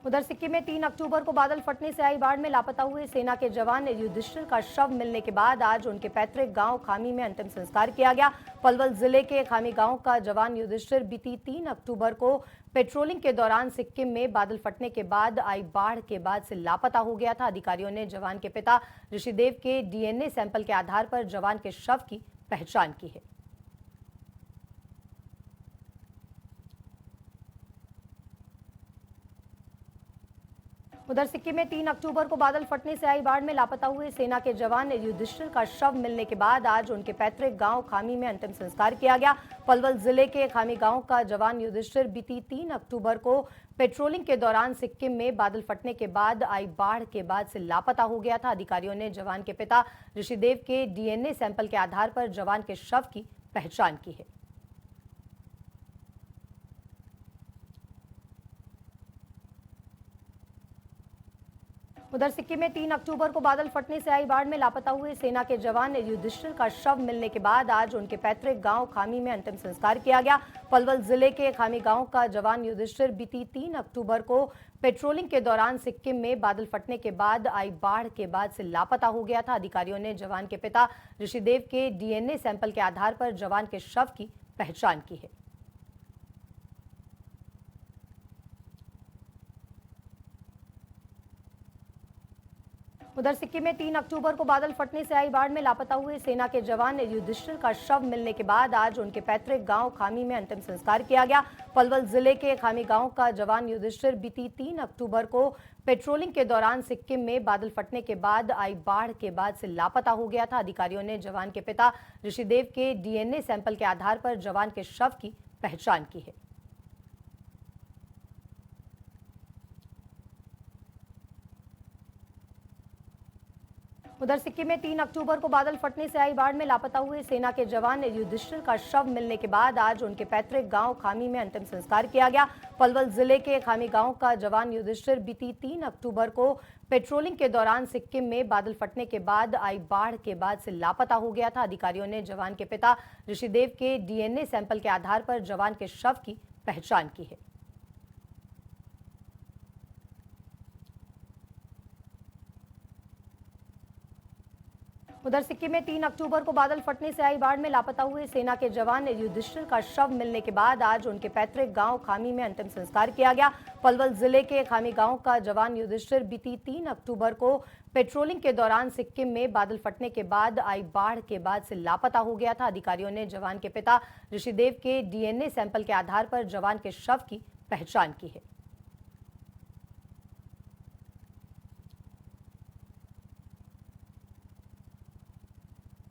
उधर सिक्किम में 3 अक्टूबर को बादल फटने से आई बाढ़ में लापता हुए सेना के जवान युधिष्ठिर का शव मिलने के बाद आज उनके पैतृक गांव खामी में अंतिम संस्कार किया गया। पलवल जिले के खामी गांव का जवान युधिष्ठिर बीती 3 अक्टूबर को पेट्रोलिंग के दौरान सिक्किम में बादल फटने के बाद आई बाढ़ के बाद से लापता हो गया था। अधिकारियों ने जवान के पिता ऋषिदेव के डीएनए सैंपल के आधार पर जवान के शव की पहचान की है। उधर सिक्किम में 3 अक्टूबर को बादल फटने से आई बाढ़ में लापता हुए सेना के जवान युधिष्ठिर का शव मिलने के बाद आज उनके पैतृक गांव खामी में अंतिम संस्कार किया गया। पलवल जिले के खामी गांव का जवान युधिष्ठिर बीती 3 अक्टूबर को पेट्रोलिंग के दौरान सिक्किम में बादल फटने के बाद आई बाढ़ के बाद से लापता हो गया था। अधिकारियों ने जवान के पिता ऋषिदेव के डीएनए सैंपल के आधार पर जवान के शव की पहचान की है। उधर सिक्किम में 3 अक्टूबर को बादल फटने से आई बाढ़ में लापता हुए सेना के जवान युधिष्ठिर का शव मिलने के बाद आज उनके पैतृक गांव खामी में अंतिम संस्कार किया गया। पलवल जिले के खामी गांव का जवान युधिष्ठिर बीती 3 अक्टूबर को पेट्रोलिंग के दौरान सिक्किम में बादल फटने के बाद आई बाढ़ के बाद से लापता हो गया था। अधिकारियों ने जवान के पिता ऋषिदेव के डीएनए सैंपल के आधार पर जवान के शव की पहचान की है। उधर सिक्किम में 3 अक्टूबर को बादल फटने से आई बाढ़ में लापता हुए सेना के जवान युधिष्ठिर का शव मिलने के बाद आज उनके पैतृक गांव खामी में अंतिम संस्कार किया गया। पलवल जिले के खामी गांव का जवान युधिष्ठिर बीती 3 अक्टूबर को पेट्रोलिंग के दौरान सिक्किम में बादल फटने के बाद आई बाढ़ के बाद से लापता हो गया था। अधिकारियों ने जवान के पिता ऋषिदेव के डीएनए सैंपल के आधार पर जवान के शव की पहचान की है। उधर सिक्किम में 3 अक्टूबर को बादल फटने से आई बाढ़ में लापता हुए सेना के जवान युधिष्ठिर का शव मिलने के बाद आज उनके पैतृक गांव खामी में अंतिम संस्कार किया गया। पलवल जिले के खामी गांव का जवान युधिष्ठिर बीती 3 अक्टूबर को पेट्रोलिंग के दौरान सिक्किम में बादल फटने के बाद आई बाढ़ के बाद से लापता हो गया था। अधिकारियों ने जवान के पिता ऋषिदेव के डीएनए सैंपल के आधार पर जवान के शव की पहचान की है। उधर सिक्किम में 3 अक्टूबर को बादल फटने से आई बाढ़ में लापता हुए सेना के जवान युधिष्ठिर का शव मिलने के बाद आज उनके पैतृक गांव खामी में अंतिम संस्कार किया गया। पलवल जिले के खामी गांव का जवान युधिष्ठिर बीती 3 अक्टूबर को पेट्रोलिंग के दौरान सिक्किम में बादल फटने के बाद आई बाढ़ के बाद से लापता हो गया था। अधिकारियों ने जवान के पिता ऋषिदेव के डीएनए सैंपल के आधार पर जवान के शव की पहचान की है।